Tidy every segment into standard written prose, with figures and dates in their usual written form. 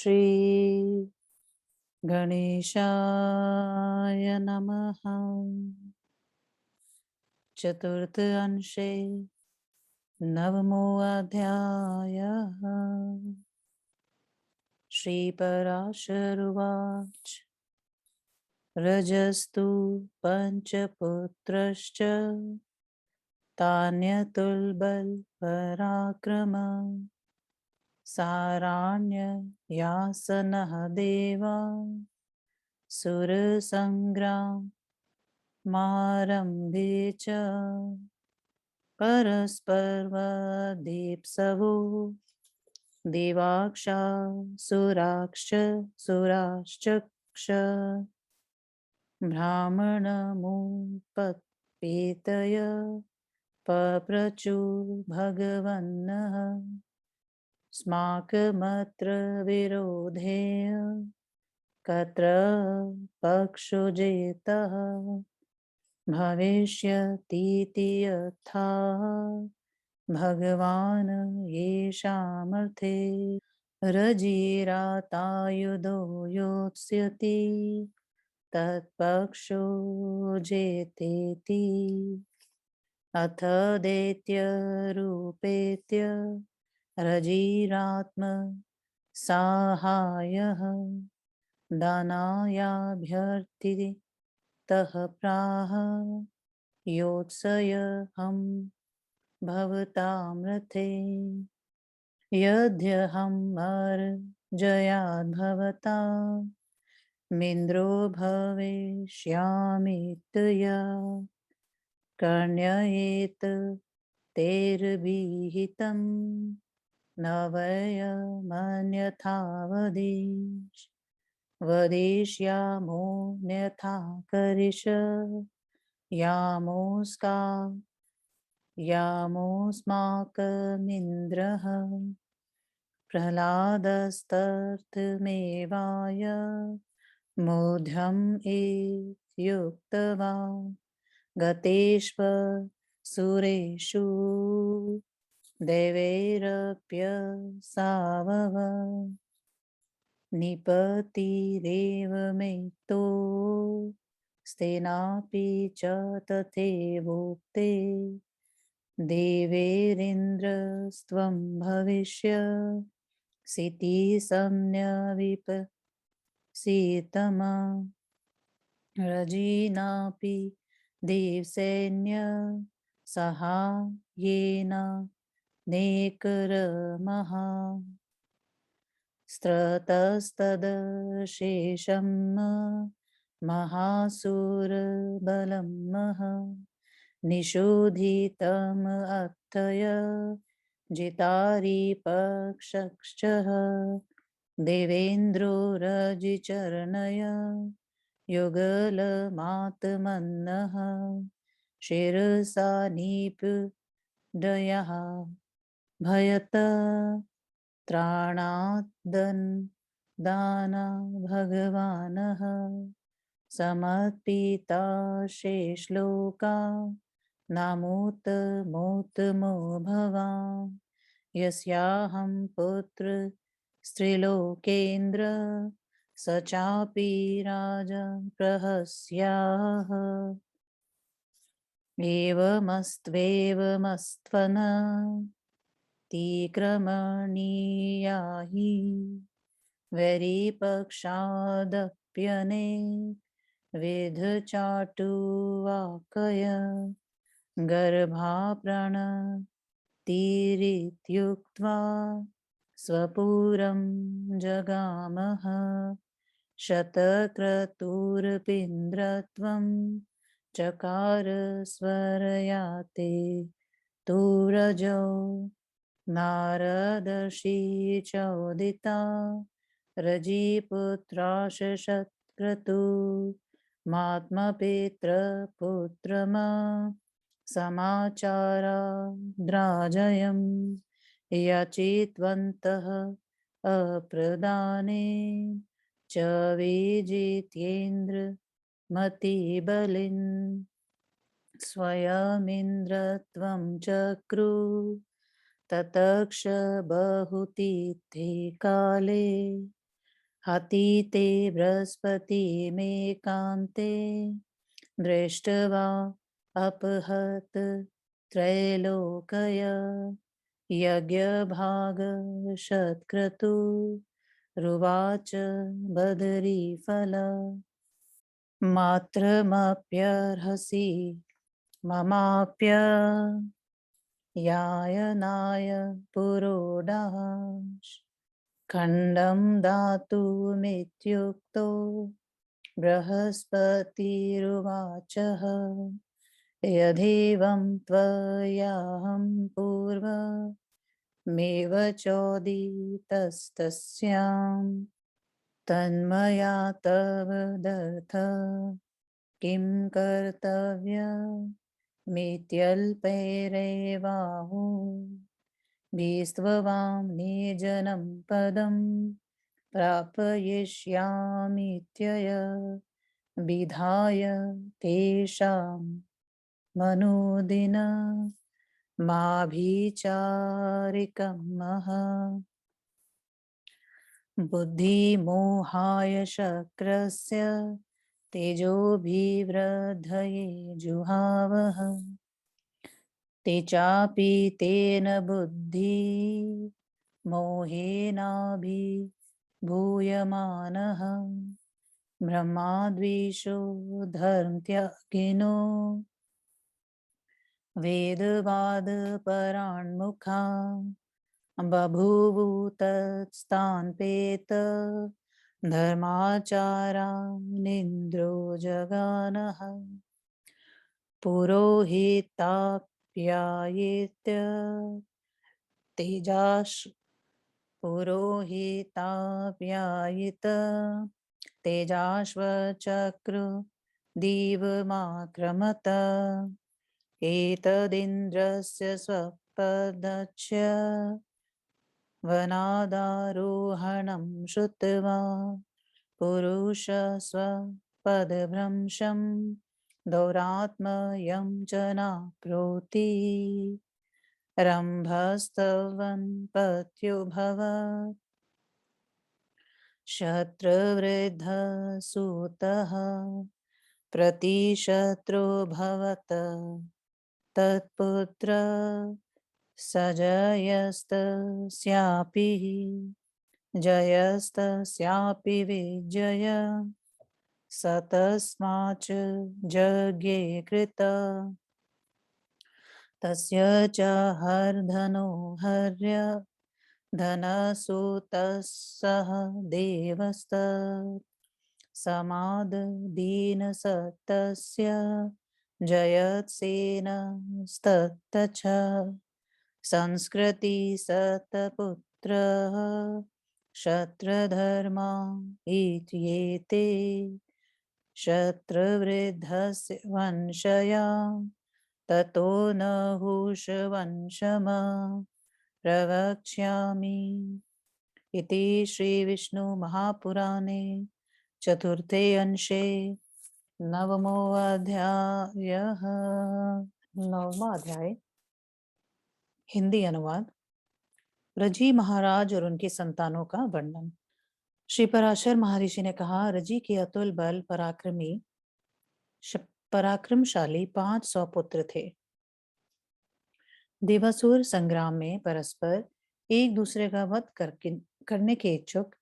श्री गणेशाय नमः। चतुर्थ अंशे नवमो अध्यायः। श्रीपराशरुवाच रजस्तु पञ्चपुत्रश्च तान्यतुल्बलपराक्रम साराण्ययासनः देवा सुरसङ्ग्रामारम्भे च परस्परदीप्सवो देवाक्षा सुराश्चक्ष ब्राह्मणमुपपेतय पप्रचु भगवन्नः स्माकमत्र विरोधेय कत्र पक्षो जेतः भविष्यतीति यथा भगवान् येषामर्थे रजिरातायुधो योत्स्यति तत्पक्षो जेतेति अथ दैत्यरूपेत्य रजिरात्म साहाय्यः दानायाभ्यर्थितः प्राह योत्सयहं भवतामर्थे यद्यहमर्जयाद्भवता मिन्द्रो भविष्यामित्यया कर्ण्ययेत् तैर्विहितं न वयमन्यथा वदिष्यामोऽन्यथा करिष्यामोऽस्माकमिन्द्रः प्रह्लादस्तर्थमेवाय मूढम् इत्युक्तवान् गतेष्वसुरेषु देवैरप्यसावव निपतिरेव मेतो स्तेनापि च तथैवोक्ते देवैरिन्द्रस्त्वं भविष्यसि सम्यविपसीतमा रजिनापि देवसैन्य सहायेन नेकरमः स्त्रतस्तदशेषं महासुरबलं निषोधितमर्थय जितारिपक्षश्च देवेन्द्रो रजिचर्णय युगलमात्मनः शिरसा निपीडयः भयत त्राणादन्दाना भगवानः समर्पिता शेषलोका नामोत्तमोत्तमो भवान् यस्याहं पुत्र स्त्रीलोकेन्द्र स चापि राजा प्रहस्याः एवमस्त्वेवमस्त्वन तिक्रमणीया हि वैरिपक्षादप्यने विधचाटुवाकय गर्भाप्रणतिरित्युक्त्वा स्वपुरं जगामः शतक्रतुरपीन्द्रत्वं चकार स्वरयाते तुरजो नारदर्षि चोदिता रजिपुत्राशशतक्रतु मात्मपितृपुत्रमा समाचाराद्राजयं याचितवन्तः अप्रदाने च विजित्येन्द्र मतिबलिन् स्वयमिन्द्रत्वं चक्रु ततक्ष बहुतिथे काले हतीते बृहस्पतिमेकान्ते दृष्ट्वा अपहत त्रैलोकय यज्ञभागशत्क्रतु रुवाच बदरीफला मात्रमप्यर्हसि ममाप्य यायनाय पुरोडाश खण्डं दातुमित्युक्तो बृहस्पतिरुवाचः यदेवं त्वयाहं पूर्वमेव चोदितस्तस्यां तन्मया तव दत्थ किं कर्तव्यमित्यल्पैरेवाहु भीस्त्ववां निजनं पदं प्रापयिष्यामीत्यय विधाय तेषां मनुदिन माभिचारिकं महा बुद्धिमोहाय शक्रस्य तेजोभिवृद्धये जुहावः ते चापि तेन बुद्धि मोहेनाभिभूयमानः ब्रह्माद्विषो धर्मत्यागिनो वेदवादपराण्मुखा बभूवुतस्तान्पेत धर्माचारानिन्द्रो जगानः पुरोहिताप्यायेत्य तेजाश पुरोहिताप्यायित तेजाश्वचक्र दीवमाक्रमत एतदिन्द्रस्य स्वपदच्य वनादारोहणं श्रुत्वा पुरुष स्वपदभ्रंशं दौरात्मयं च नाप्नोति रम्भस्तवन् पत्युभवत् शत्रुवृद्धसूतः प्रतिशत्रुभवत् तत्पुत्र सजयस्तस्यापि जयस्तस्यापि विजय स तस्माच्च यज्ञे कृत तस्य च हर्धनो हर्य धनसुतः देवस्तत् समाददीनसत्तस्य जयत्सेनस्तच्च संस्कृतिसत्पुत्रः क्षत्रधर्मा इत्येते शत्रुवृद्धस्य वंशया ततो नहुषवंशमा प्रवक्ष्यामि इति श्रीविष्णुमहापुराणे चतुर्थे अंशे नवमोऽध्यायः। नवमा अध्याय हिंदी अनुवाद। रजी महाराज और उनके संतानों का वर्णन। श्री पराशर महर्षि ने कहा, रजी के अतुल बल पराक्रमशाली 500 पुत्र थे। देवासुर संग्राम में परस्पर एक दूसरे का वध करने के इच्छुक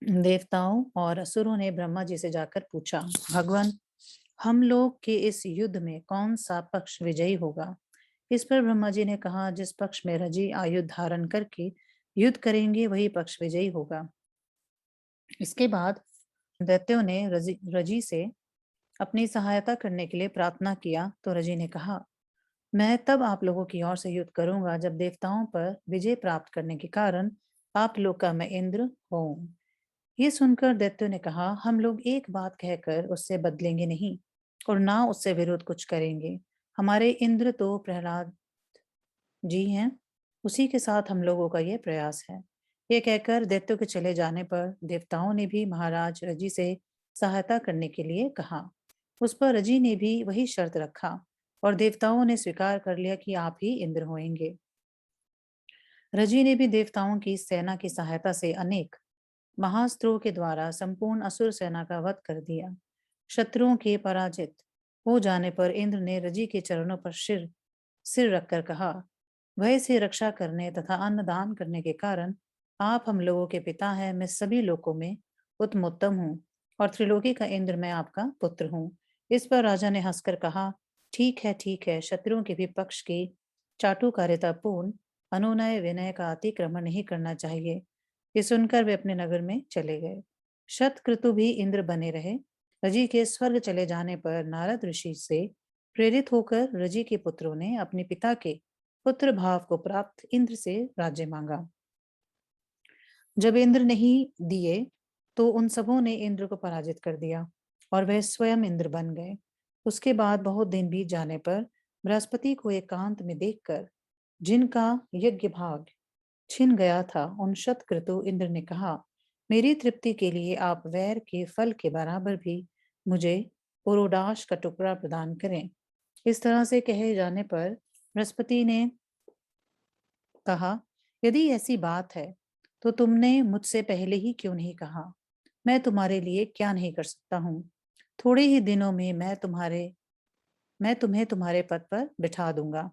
देवताओं और असुरों ने ब्रह्मा जी से जाकर पूछा, भगवान, हम लोग के इस युद्ध में कौन सा पक्ष विजयी होगा? इस पर ब्रह्मा जी ने कहा, जिस पक्ष में रजी आयुध धारण करके युद्ध करेंगे वही पक्ष विजयी होगा। इसके बाद दैत्यों ने रजी से अपनी सहायता करने के लिए प्रार्थना किया तो रजी ने कहा, मैं तब आप लोगों की ओर से युद्ध करूंगा जब देवताओं पर विजय प्राप्त करने के कारण आप लोग का मैं इंद्र हूं। ये सुनकर दैत्यों ने कहा, हम लोग एक बात कहकर उससे बदलेंगे नहीं और ना उससे विरोध कुछ करेंगे। हमारे इंद्र तो प्रहलाद जी हैं, उसी के साथ हम लोगों का यह प्रयास है। ये कहकर दैत्यों के चले जाने पर देवताओं ने भी महाराज रजी से सहायता करने के लिए कहा। उस पर रजी ने भी वही शर्त रखा और देवताओं ने स्वीकार कर लिया कि आप ही इंद्र होंगे। रजी ने भी देवताओं की सेना की सहायता से अनेक महास्त्रों के द्वारा संपूर्ण असुर सेना का वध कर दिया। शत्रुओं के पराजित हो जाने पर इंद्र ने रजी के चरणों पर सिर सिर रखकर कहा, भय से रक्षा करने तथा अन्न दान करने के कारण आप हम लोगों के पिता हैं। मैं सभी लोकों में उत्तमोत्तम हूँ और त्रिलोकी का इंद्र मैं आपका पुत्र हूँ। इस पर राजा ने हंसकर कहा, ठीक है, शत्रुओं के भी पक्ष की चाटुकारितापूर्ण अनुनय विनय का अतिक्रमण नहीं करना चाहिए। ये सुनकर वे अपने नगर में चले गए। शतक्रतु भी इंद्र बने रहे। रजी के स्वर्ग चले जाने पर नारद ऋषि से प्रेरित होकर रजी के पुत्रों ने अपने पिता के पुत्र भाव को प्राप्त इंद्र से राज्य मांगा। जब इंद्र नहीं दिए तो उन सबों ने इंद्र को पराजित कर दिया और वह स्वयं इंद्र बन गए। उसके बाद बहुत दिन बीत जाने पर बृहस्पति को एकांत में देखकर जिनका यज्ञ भाग छिन गया था, उन शतक्रतु इंद्र ने कहा, मेरी तृप्ति के लिए आप वैर के फल के बराबर भी मुझे पुरोडाश का टुकड़ा प्रदान करें। इस तरह से कहे जाने पर बृहस्पति ने कहा, यदि ऐसी बात है तो तुमने मुझसे पहले ही क्यों नहीं कहा? मैं तुम्हारे लिए क्या नहीं कर सकता हूँ। थोड़े ही दिनों में मैं तुम्हें तुम्हारे पद पर बिठा दूंगा।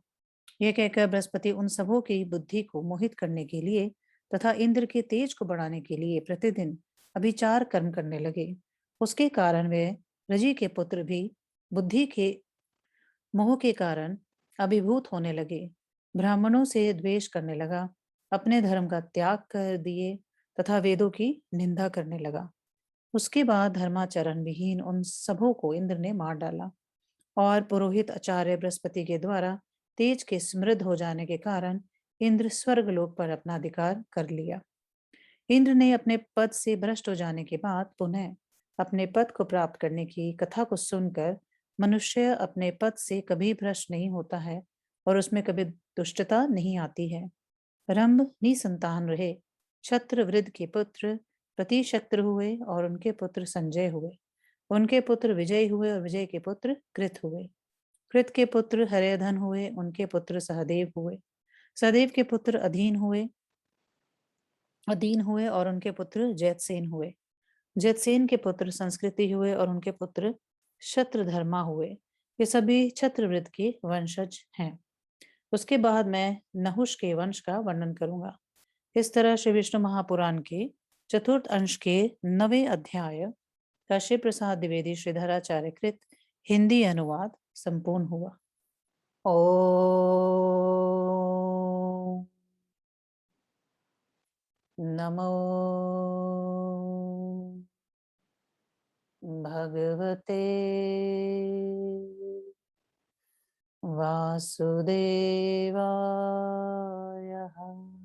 यह कहकर बृहस्पति उन सबों की बुद्धि को मोहित करने के लिए तथा इंद्र के तेज को बढ़ाने के लिए प्रतिदिन अभिचार कर्म करने लगे। उसके कारण वे रजी के पुत्र भी बुद्धि के मोह के कारण अभिभूत होने लगे। ब्राह्मणों से द्वेष करने लगा, अपने धर्म का त्याग कर दिए तथा वेदों की निंदा करने लगा। उसके बाद धर्माचरण विहीन उन सबों को इंद्र ने मार डाला और पुरोहित आचार्य बृहस्पति के द्वारा तेज के समृद्ध हो जाने के कारण इंद्र स्वर्गलोक पर अपना अधिकार कर लिया। इंद्र ने अपने पद से भ्रष्ट हो जाने के बाद पुनः अपने पद को प्राप्त करने की कथा को सुनकर मनुष्य अपने पद से कभी भ्रष्ट नहीं होता है और उसमें कभी दुष्टता नहीं आती है। रंभ निसंतान रहे। छत्रवृद्ध के पुत्र प्रतिशत्र हुए और उनके पुत्र संजय हुए। उनके पुत्र विजय हुए और विजय के पुत्र कृत हुए। कृत के पुत्र हर्यधन हुए, उनके पुत्र सहदेव हुए। सहदेव के पुत्र अधीन हुए और उनके पुत्र जैतसेन हुए। जैतसेन के पुत्र संस्कृति हुए और उनके पुत्र शत्रधर्मा हुए। ये सभी छत्रवृत्त के वंशज हैं। उसके बाद मैं नहुष के वंश का वर्णन करूंगा। इस तरह श्री विष्णु महापुराण के चतुर्थ अंश के 9वें अध्याय का शिव प्रसाद द्विवेदी श्रीधराचार्य कृत हिंदी अनुवाद संपूर्ण हुआ। ओम नमो भगवते वासुदेवाय।